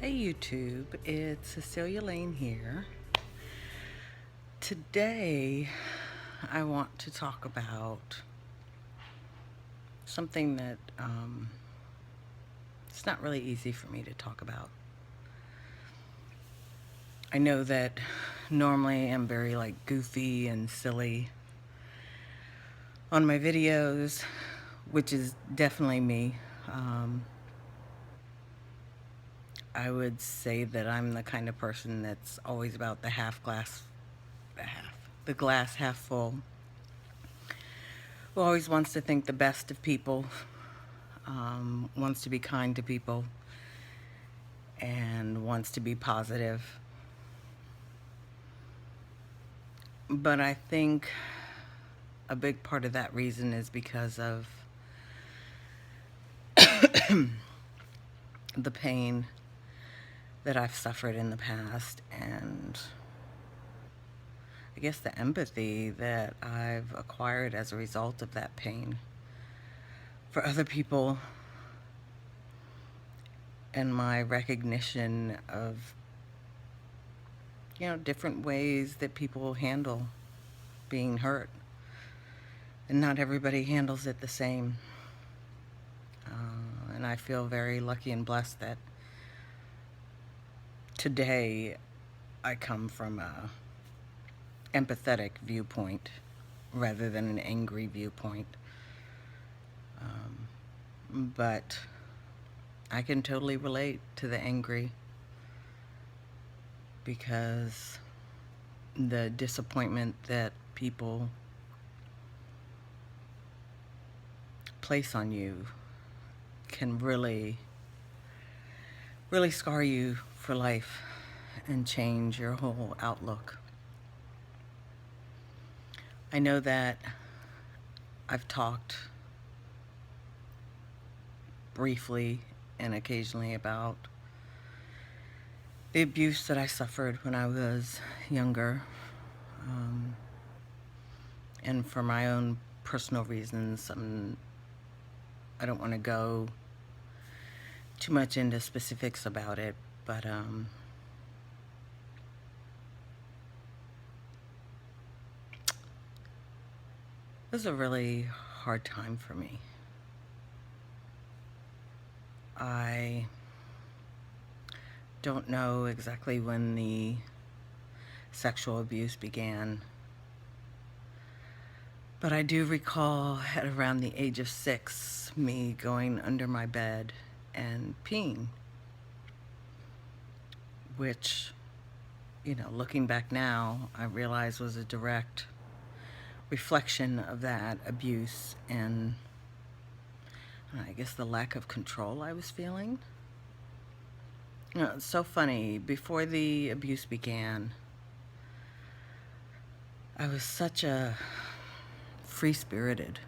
Hey YouTube, it's Cecelia Lane here. Today I want to talk about something that it's not really easy for me to talk about. I know that normally I'm very goofy and silly on my videos, which is definitely me. I would say that I'm the kind of person that's always about the glass half full. Who always wants to think the best of people, wants to be kind to people, and wants to be positive. But I think a big part of that reason is because of the pain that I've suffered in the past, and I guess the empathy that I've acquired as a result of that pain for other people, and my recognition of different ways that people handle being hurt, and not everybody handles it the same. And I feel very lucky and blessed that today I come from a empathetic viewpoint rather than an angry viewpoint. But I can totally relate to the angry, because the disappointment that people place on you can really scar you for life and change your whole outlook. I know that I've talked briefly and occasionally about the abuse that I suffered when I was younger. And for my own personal reasons, I don't want to go too much into specifics about it, but it was a really hard time for me. I don't know exactly when the sexual abuse began, but I do recall at around the age of 6, me going under my bed and peeing, which, looking back now, I realize was a direct reflection of that abuse and I guess the lack of control I was feeling. It's so funny. Before the abuse began, I was such a free-spirited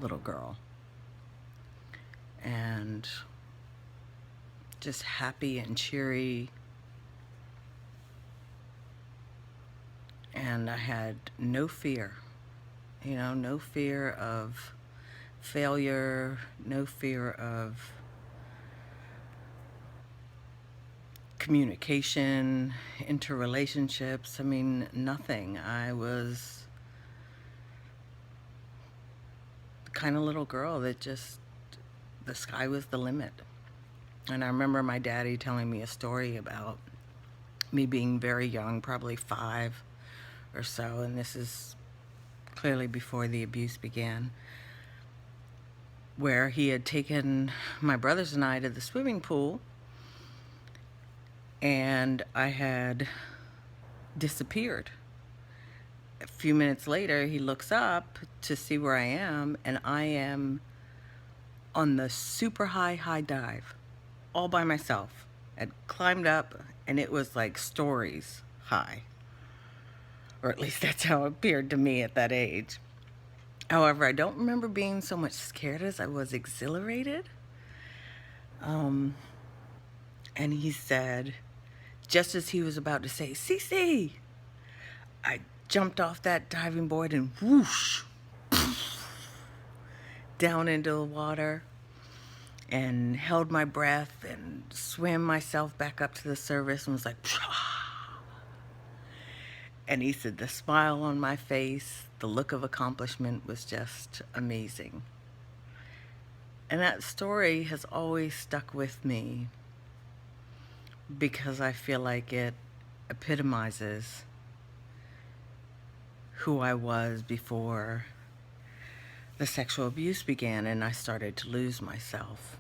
little girl and just happy and cheery, and I had no fear, no fear of failure, no fear of communication, interrelationships. Nothing. I was the kind of little girl that just, the sky was the limit. And I remember my daddy telling me a story about me being very young, probably 5 or so, and this is clearly before the abuse began, where he had taken my brothers and I to the swimming pool, and I had disappeared. A few minutes later, he looks up to see where I am, and I am on the super high dive, all by myself. I'd climbed up, and it was like stories high. Or at least that's how it appeared to me at that age. However, I don't remember being so much scared as I was exhilarated. And he said, just as he was about to say, "Cece," I jumped off that diving board and whoosh, down into the water. and held my breath and swam myself back up to the service and was like, pshaw. And he said the smile on my face, the look of accomplishment was just amazing. And that story has always stuck with me because I feel like it epitomizes who I was before the sexual abuse began and I started to lose myself.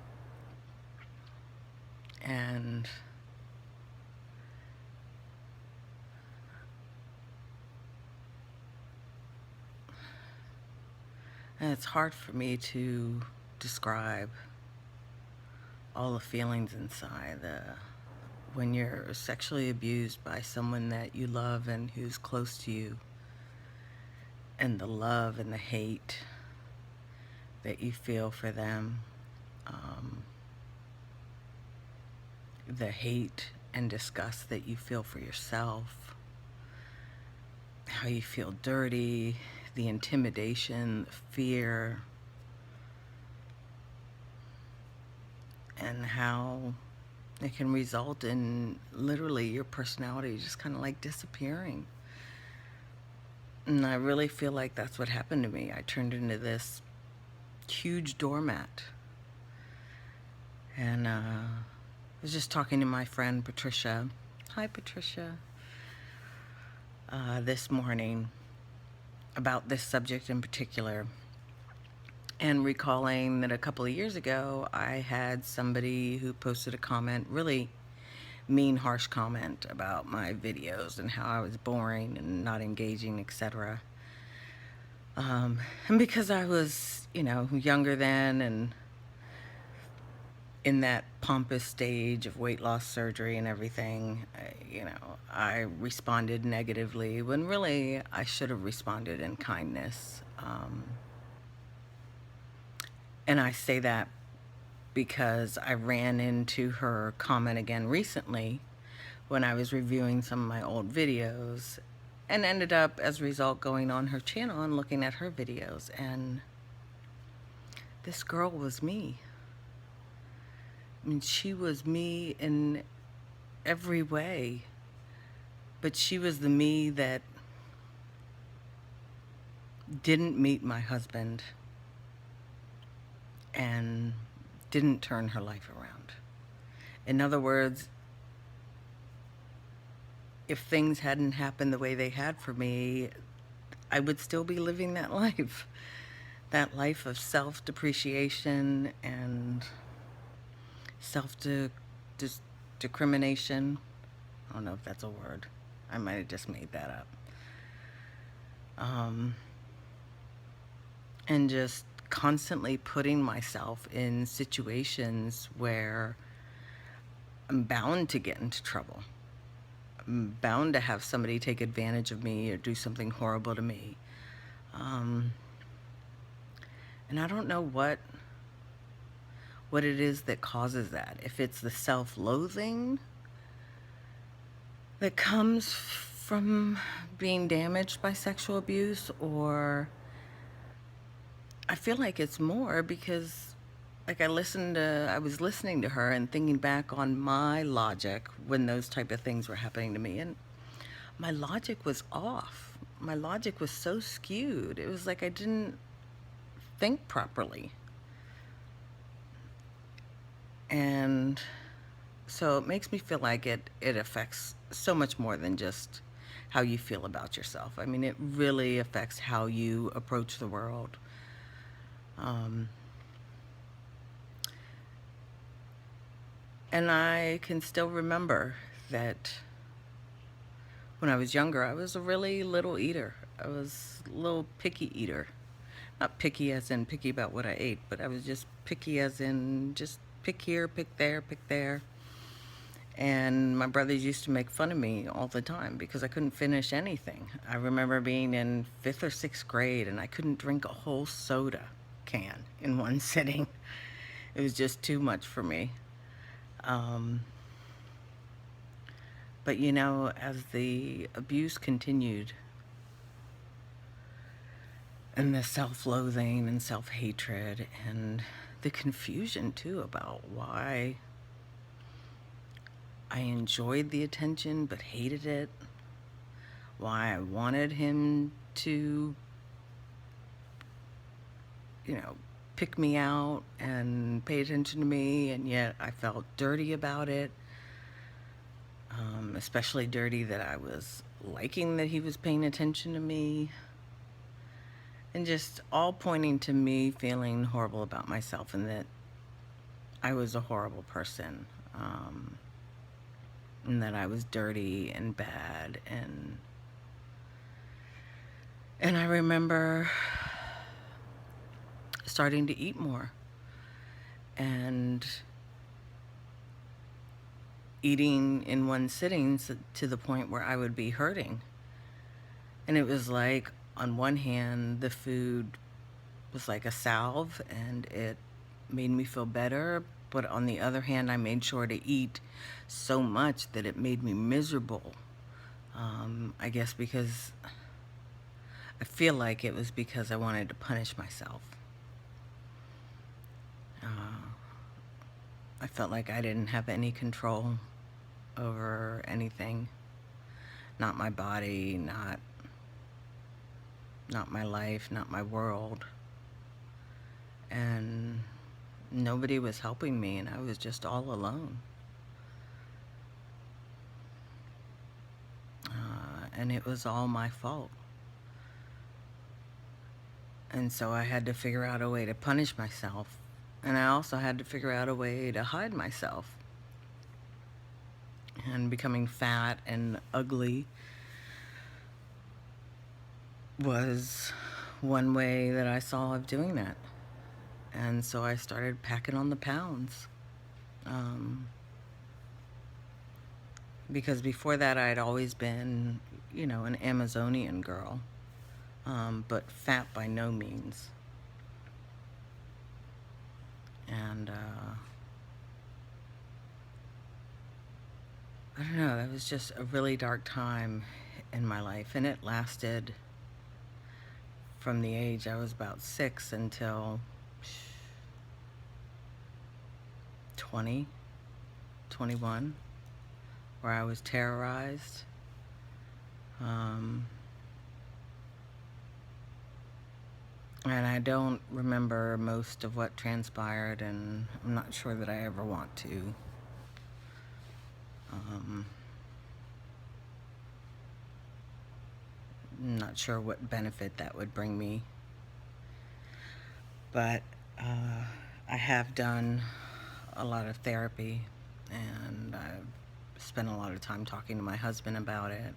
And it's hard for me to describe all the feelings inside. When you're sexually abused by someone that you love and who's close to you, and the love and the hate that you feel for them, the hate and disgust that you feel for yourself, how you feel dirty, the intimidation, the fear, and how it can result in literally your personality just kind of like disappearing. And I really feel like that's what happened to me. I turned into this huge doormat. And I was just talking to my friend Patricia. Hi, Patricia. This morning about this subject in particular. And recalling that a couple of years ago, I had somebody who posted a comment, really mean, harsh comment about my videos and how I was boring and not engaging, etc. And because I was, younger then and in that pompous stage of weight loss surgery and everything, I responded negatively when really I should have responded in kindness. And I say that because I ran into her comment again recently when I was reviewing some of my old videos and ended up, as a result, going on her channel and looking at her videos. And this girl was me. I mean, she was me in every way, but she was the me that didn't meet my husband and didn't turn her life around. In other words, if things hadn't happened the way they had for me, I would still be living that life of self-depreciation and self-discrimination. I don't know if that's a word. I might have just made that up. And just constantly putting myself in situations where I'm bound to get into trouble. I'm bound to have somebody take advantage of me or do something horrible to me. And I don't know what it is that causes that. If it's the self-loathing that comes from being damaged by sexual abuse, or I feel like it's more because like I was listening to her and thinking back on my logic when those type of things were happening to me, and my logic was off. My logic was so skewed. It was like I didn't think properly. And so it makes me feel like it affects so much more than just how you feel about yourself. I mean, it really affects how you approach the world. And I can still remember that when I was younger, I was a really little eater. I was a little picky eater. Not picky as in picky about what I ate, but I was just picky as in just pick here, pick there, pick there. And my brothers used to make fun of me all the time because I couldn't finish anything. I remember being in 5th or 6th grade and I couldn't drink a whole soda can in one sitting. It was just too much for me. But as the abuse continued and the self-loathing and self-hatred and the the confusion too about why I enjoyed the attention but hated it, why I wanted him to, you know, pick me out and pay attention to me, and yet I felt dirty about it. Especially dirty that I was liking that he was paying attention to me. And just all pointing to me feeling horrible about myself and that I was a horrible person. And that I was dirty and bad. And I remember starting to eat more. And eating in one sitting to the point where I would be hurting. And it was like, on one hand, the food was like a salve and it made me feel better. But on the other hand, I made sure to eat so much that it made me miserable. I guess because I feel like it was because I wanted to punish myself. I felt like I didn't have any control over anything. Not my body, not my life, not my world. And nobody was helping me, and I was just all alone. And it was all my fault. And so I had to figure out a way to punish myself. And I also had to figure out a way to hide myself. And becoming fat and ugly was one way that I saw of doing that. And so I started packing on the pounds. Because before that I'd always been, you know, an Amazonian girl. But fat by no means. And I don't know, that was just a really dark time in my life, and it lasted from the age I was about 6 until 20, 21, where I was terrorized. And I don't remember most of what transpired, and I'm not sure that I ever want to. I'm not sure what benefit that would bring me. But I have done a lot of therapy, and I've spent a lot of time talking to my husband about it,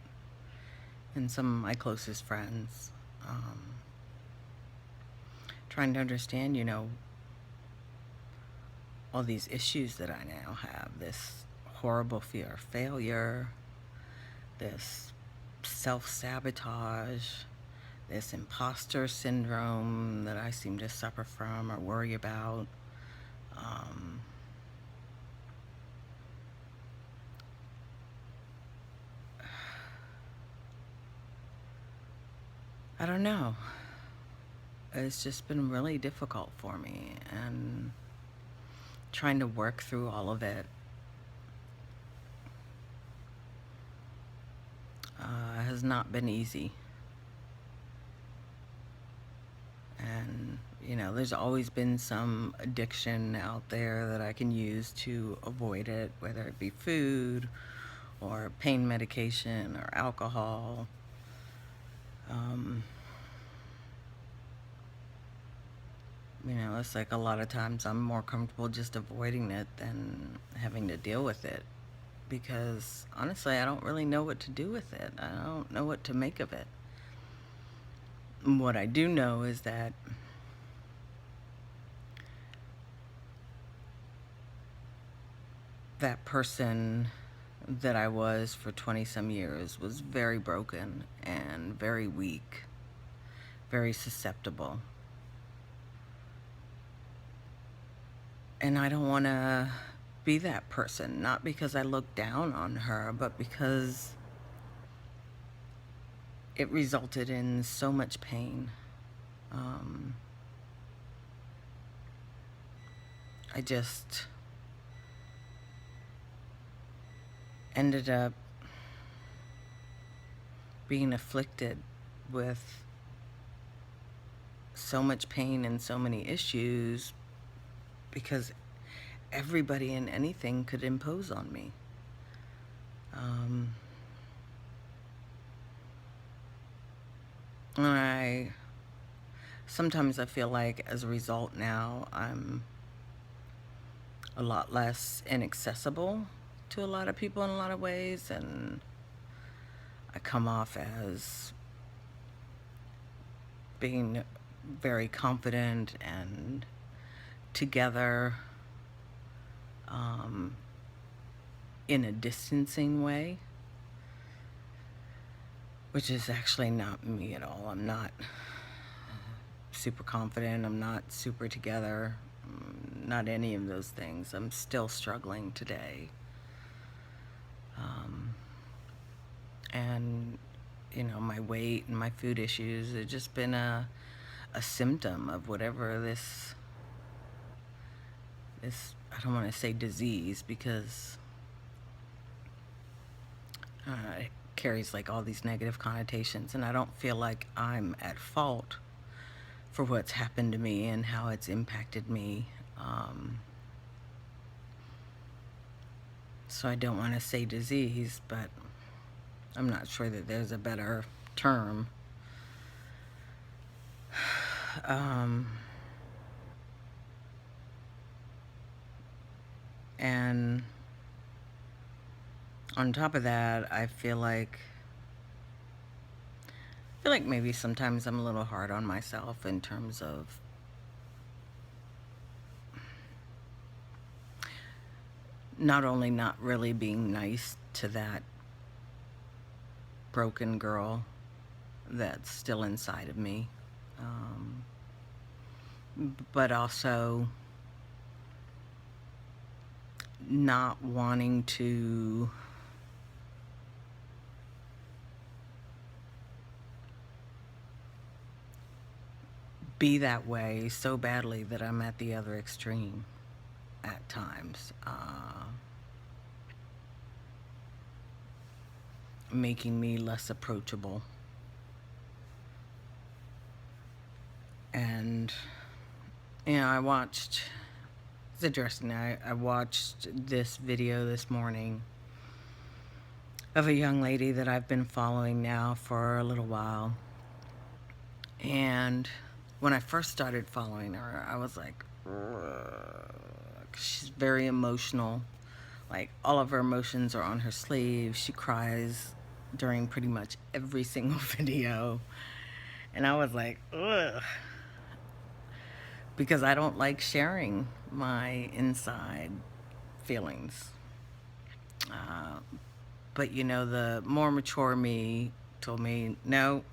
and some of my closest friends. Trying to understand, you know, all these issues that I now have. This horrible fear of failure, this self-sabotage, this imposter syndrome that I seem to suffer from or worry about. I don't know. It's just been really difficult for me, and trying to work through all of it has not been easy. And, you know, there's always been some addiction out there that I can use to avoid it, whether it be food or pain medication or alcohol. You know, it's like a lot of times I'm more comfortable just avoiding it than having to deal with it, because honestly, I don't really know what to do with it. I don't know what to make of it. What I do know is that that person that I was for 20 some years was very broken and very weak, very susceptible. And I don't want to be that person, not because I look down on her, but because it resulted in so much pain. I just ended up being afflicted with so much pain and so many issues because everybody and anything could impose on me. And sometimes I feel like as a result now I'm a lot less inaccessible to a lot of people in a lot of ways, and I come off as being very confident and together, in a distancing way, which is actually not me at all. I'm not super confident. I'm not super together. Not any of those things. I'm still struggling today. And, my weight and my food issues have just been a symptom of whatever this, I don't want to say disease because it carries like all these negative connotations, and I don't feel like I'm at fault for what's happened to me and how it's impacted me. So I don't want to say disease, but I'm not sure that there's a better term. And on top of that, I feel like maybe sometimes I'm a little hard on myself in terms of not only not really being nice to that broken girl that's still inside of me, but also not wanting to be that way so badly that I'm at the other extreme at times, making me less approachable. And it's interesting, I watched this video this morning of a young lady that I've been following now for a little while. And when I first started following her, I was like, she's very emotional. Like, all of her emotions are on her sleeve. She cries during pretty much every single video. And I was like, ugh. Because I don't like sharing my inside feelings. But the more mature me told me, no,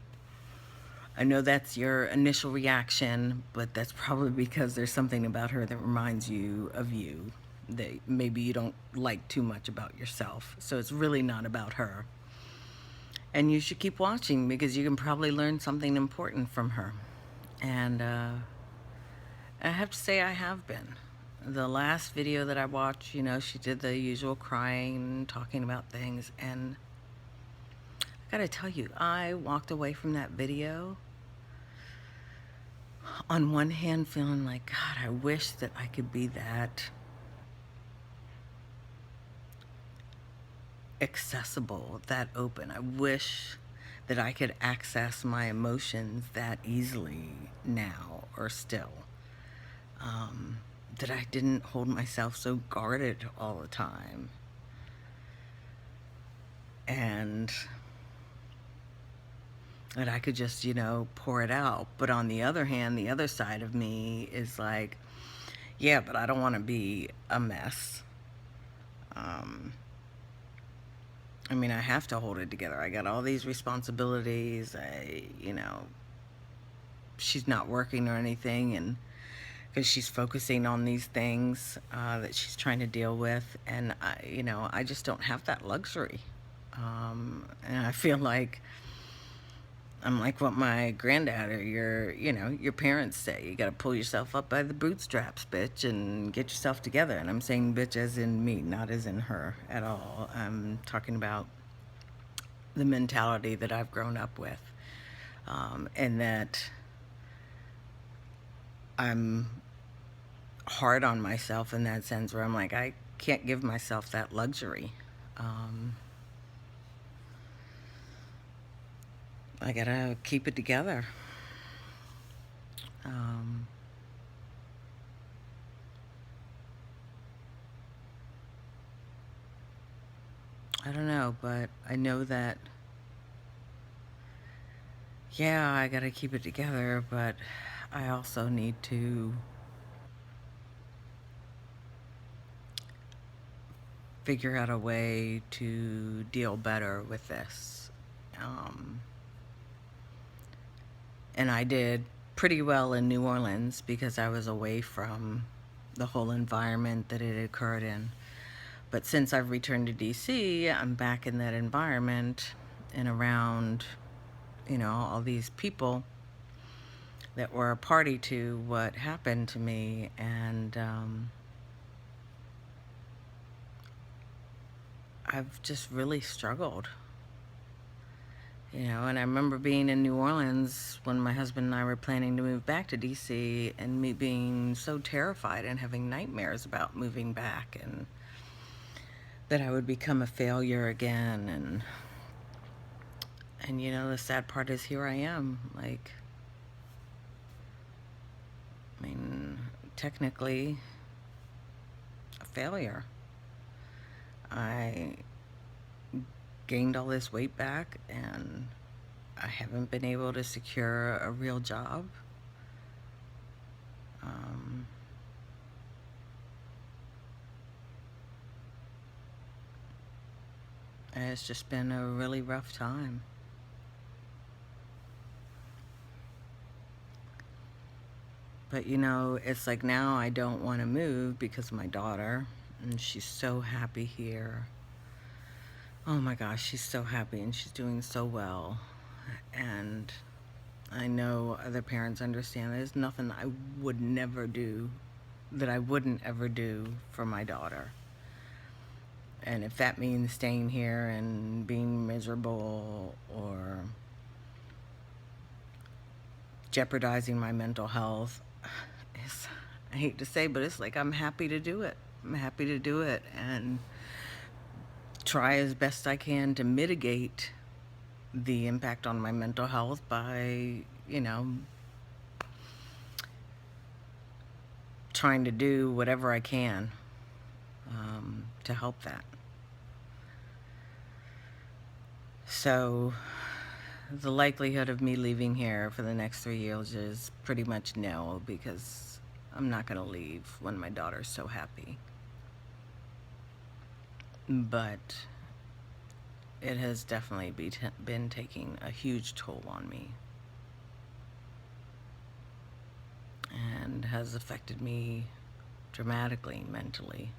I know that's your initial reaction, but that's probably because there's something about her that reminds you of you that maybe you don't like too much about yourself. So it's really not about her. And you should keep watching because you can probably learn something important from her. And I have to say I have been. The last video that I watched, she did the usual crying, talking about things, and I gotta tell you, I walked away from that video on one hand feeling like, God, I wish that I could be that accessible, that open. I wish that I could access my emotions that easily now or still. That I didn't hold myself so guarded all the time. And that I could just, pour it out. But on the other hand, the other side of me is like, yeah, but I don't want to be a mess. I have to hold it together. I got all these responsibilities. She's not working or anything, and because she's focusing on these things that she's trying to deal with, and I just don't have that luxury. And I feel like I'm like what my granddad or your parents say. You got to pull yourself up by the bootstraps, bitch, and get yourself together. And I'm saying bitch as in me, not as in her at all. I'm talking about the mentality that I've grown up with, and that I'm hard on myself in that sense, where I'm like, I can't give myself that luxury. Um, I gotta keep it together. Um, I don't know, but I know that, yeah, I gotta keep it together, but I also need to figure out a way to deal better with this. Um, and I did pretty well in New Orleans because I was away from the whole environment that it occurred in. But since I've returned to DC, I'm back in that environment and around, all these people that were a party to what happened to me. And I've just really struggled. And I remember being in New Orleans when my husband and I were planning to move back to DC, and me being so terrified and having nightmares about moving back, and that I would become a failure again. And the sad part is here I am, like, I mean, technically a failure. I gained all this weight back, and I haven't been able to secure a real job. Um, and it's just been a really rough time. But it's like now I don't want to move because of my daughter, and she's so happy here. Oh my gosh, she's so happy and she's doing so well. And I know other parents understand there's nothing I would never do that I wouldn't ever do for my daughter. And if that means staying here and being miserable or jeopardizing my mental health, I hate to say, but it's like I'm happy to do it. I'm happy to do it and try as best I can to mitigate the impact on my mental health by, trying to do whatever I can to help that. So the likelihood of me leaving here for the next 3 years is pretty much nil, because I'm not going to leave when my daughter's so happy. But it has definitely been taking a huge toll on me, and has affected me dramatically mentally.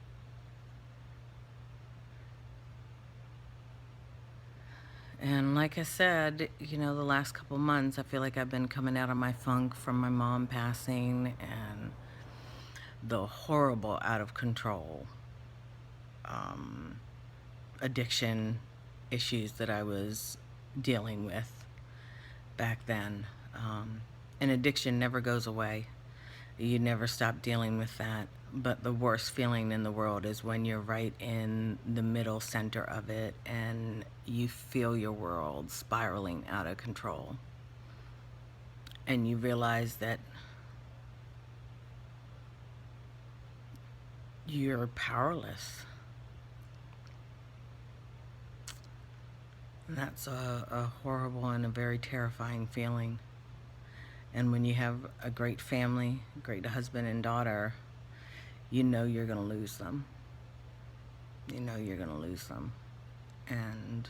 And like I said, the last couple months, I feel like I've been coming out of my funk from my mom passing and the horrible, out of control addiction issues that I was dealing with back then. And addiction never goes away. You never stop dealing with that. But the worst feeling in the world is when you're right in the middle center of it and you feel your world spiraling out of control. And you realize that you're powerless. And that's a horrible and a very terrifying feeling. And when you have a great family, great husband and daughter, you know you're going to lose them. You know you're going to lose them. And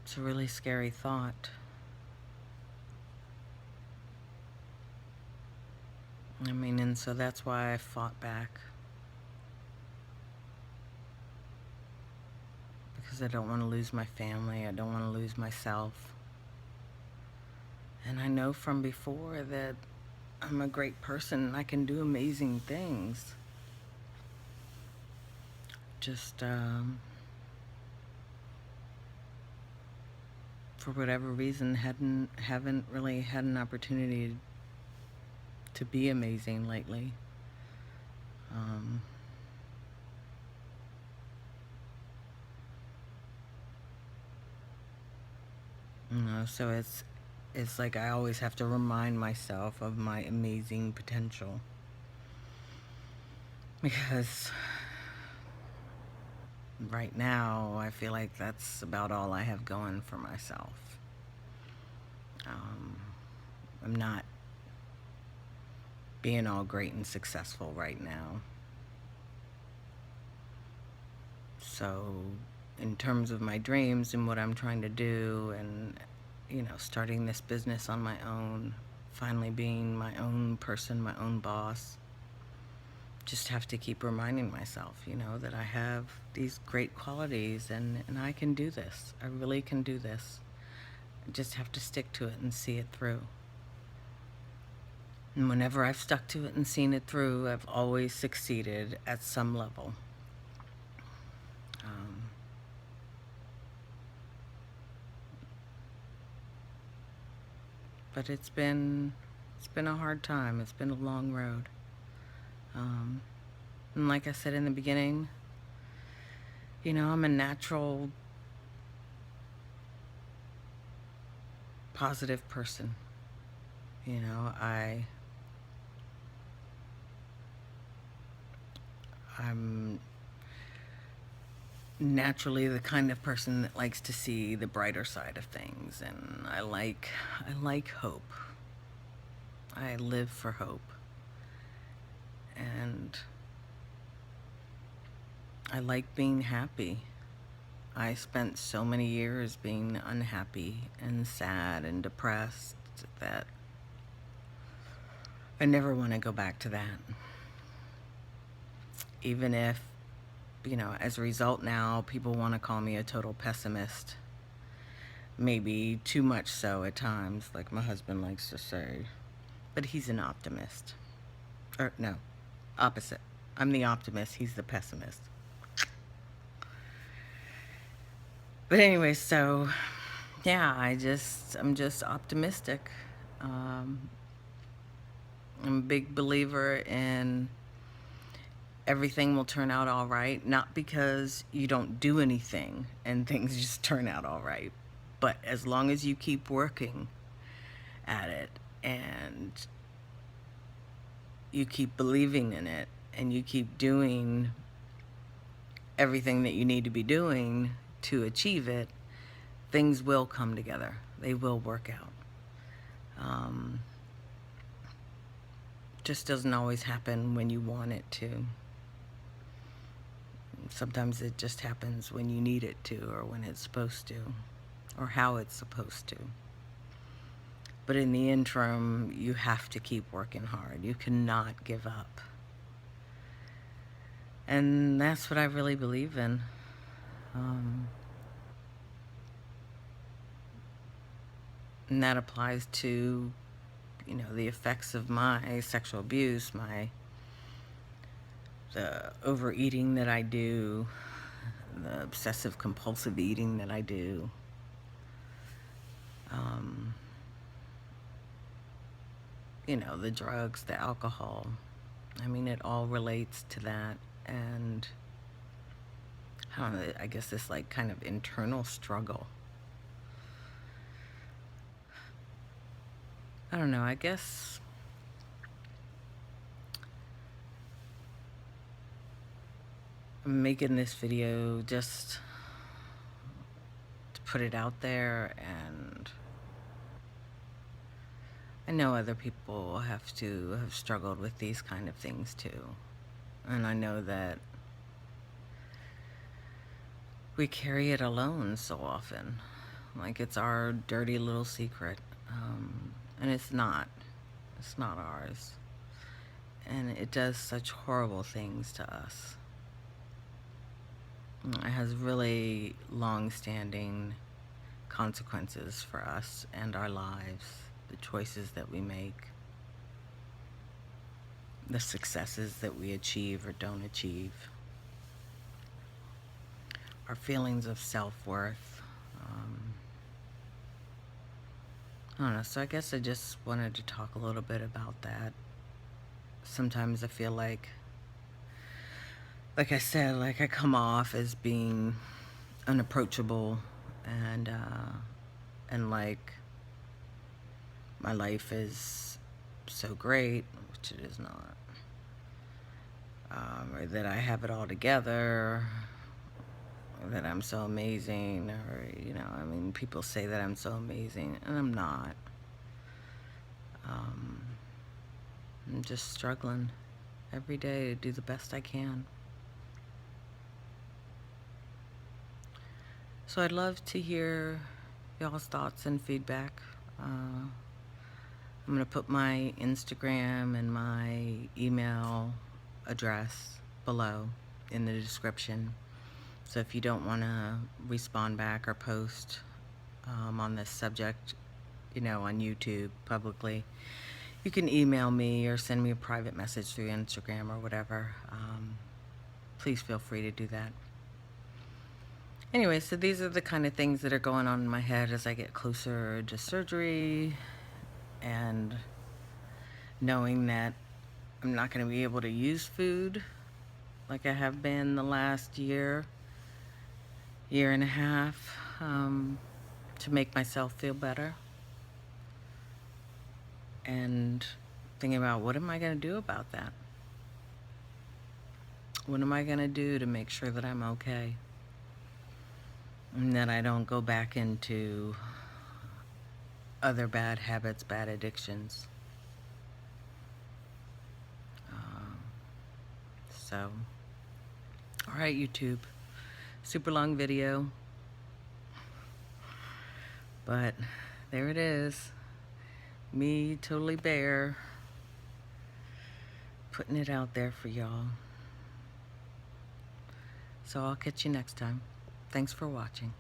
it's a really scary thought. I mean, and so that's why I fought back. because I don't want to lose my family. I don't want to lose myself. And I know from before that I'm a great person and I can do amazing things. Just for whatever reason haven't really had an opportunity to be amazing lately. So it's like I always have to remind myself of my amazing potential, because right now I feel like that's about all I have going for myself. I'm not being all great and successful right now. So in terms of my dreams and what I'm trying to do, and starting this business on my own, finally being my own person, my own boss, just have to keep reminding myself, that I have these great qualities and I can do this. I really can do this. I just have to stick to it and see it through. And whenever I've stuck to it and seen it through, I've always succeeded at some level. But it's been a hard time. It's been a long road. And like I said in the beginning, I'm a natural positive person. I'm naturally the kind of person that likes to see the brighter side of things, and I like hope. I live for hope. And I like being happy. I spent so many years being unhappy and sad and depressed that I never want to go back to that. Even if, as a result now, people want to call me a total pessimist. Maybe too much so at times, like my husband likes to say. But he's an optimist. Or, no, opposite. I'm the optimist, he's the pessimist. But anyway, so yeah, I'm just optimistic. I'm a big believer in everything will turn out all right, not because you don't do anything and things just turn out all right, but as long as you keep working at it and you keep believing in it and you keep doing everything that you need to be doing to achieve it, things will come together. They will work out. Just doesn't always happen when you want it to. Sometimes it just happens when you need it to, or when it's supposed to, or how it's supposed to. But in the interim, you have to keep working hard. You cannot give up. And that's what I really believe in. And that applies to, the effects of my sexual abuse, the overeating that I do, the obsessive compulsive eating that I do. The drugs, the alcohol. I mean, it all relates to that. And I don't know, I guess this like kind of internal struggle. I don't know, I guess I'm making this video just to put it out there, and I know other people have struggled with these kind of things too. And I know that we carry it alone so often. Like it's our dirty little secret. And it's not. It's not ours. And it does such horrible things to us. It has really long-standing consequences for us and our lives, the choices that we make, the successes that we achieve or don't achieve, our feelings of self-worth. I don't know, so I guess I just wanted to talk a little bit about that. Sometimes I feel like I said, like I come off as being unapproachable and like my life is so great, which it is not. Or that I have it all together, or that I'm so amazing, or, you know, I mean, people say that I'm so amazing, and I'm not. I'm just struggling every day to do the best I can. So I'd love to hear y'all's thoughts and feedback. I'm going to put my Instagram and my email address below in the description. So if you don't want to respond back or post on this subject, you know, on YouTube publicly, you can email me or send me a private message through Instagram or whatever. Please feel free to do that. Anyway, so these are the kind of things that are going on in my head as I get closer to surgery, and knowing that I'm not going to be able to use food like I have been the last year and a half, to make myself feel better. And thinking about, what am I going to do about that? What am I going to do to make sure that I'm okay? And that I don't go back into other bad habits, bad addictions. So, all right, YouTube. Super long video. But there it is. Me, totally bare, putting it out there for y'all. So I'll catch you next time. Thanks for watching.